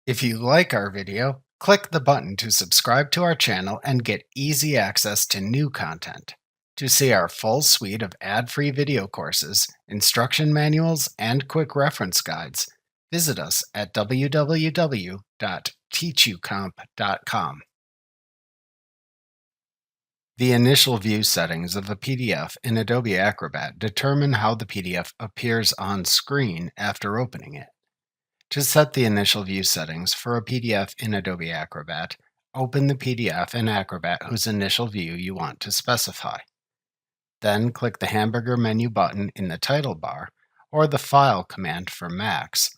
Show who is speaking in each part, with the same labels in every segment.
Speaker 1: If you like our video, click the button to subscribe to our channel and get easy access to new content. To see our full suite of ad-free video courses, instruction manuals, and quick reference guides, visit us at www.teachucomp.com. The initial view settings of a PDF in Adobe Acrobat determine how the PDF appears on screen after opening it. To set the initial view settings for a PDF in Adobe Acrobat, open the PDF in Acrobat whose initial view you want to specify. Then click the hamburger menu button in the title bar or the File command for Macs,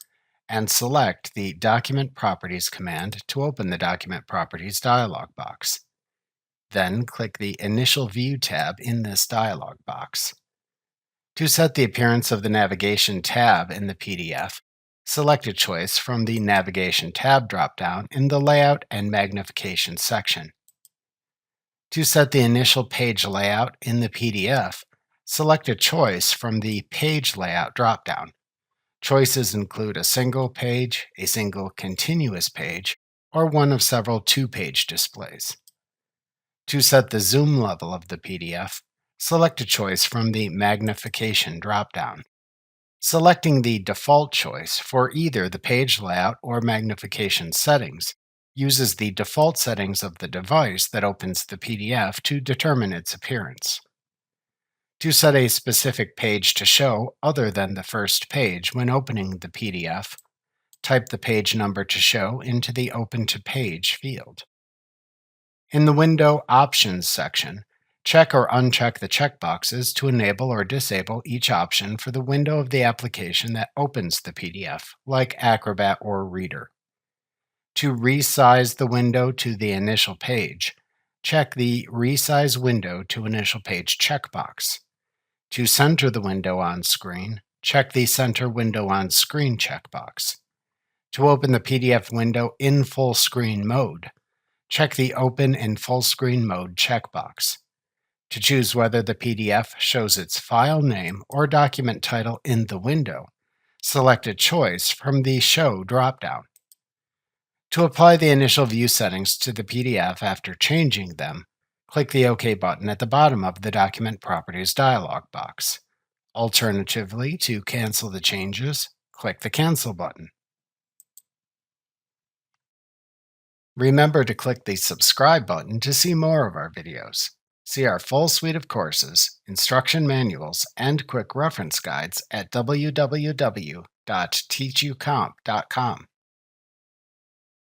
Speaker 1: and select the Document Properties command to open the Document Properties dialog box. Then click the Initial View tab in this dialog box. To set the appearance of the Navigation tab in the PDF, select a choice from the Navigation tab dropdown in the Layout and Magnification section. To set the initial page layout in the PDF, select a choice from the Page Layout dropdown. Choices include a single page, a single continuous page, or one of several two-page displays. To set the zoom level of the PDF, select a choice from the Magnification dropdown. Selecting the default choice for either the page layout or magnification settings uses the default settings of the device that opens the PDF to determine its appearance. To set a specific page to show other than the first page when opening the PDF, type the page number to show into the Open to Page field. In the Window Options section, check or uncheck the checkboxes to enable or disable each option for the window of the application that opens the PDF, like Acrobat or Reader. To resize the window to the initial page, check the Resize Window to Initial Page checkbox. To center the window on screen, check the Center Window on Screen checkbox. To open the PDF window in full screen mode, check the Open in Full Screen Mode checkbox. To choose whether the PDF shows its file name or document title in the window, select a choice from the Show dropdown. To apply the initial view settings to the PDF after changing them, click the OK button at the bottom of the Document Properties dialog box. Alternatively, to cancel the changes, click the Cancel button. Remember to click the subscribe button to see more of our videos. See our full suite of courses, instruction manuals, and quick reference guides at www.teachucomp.com.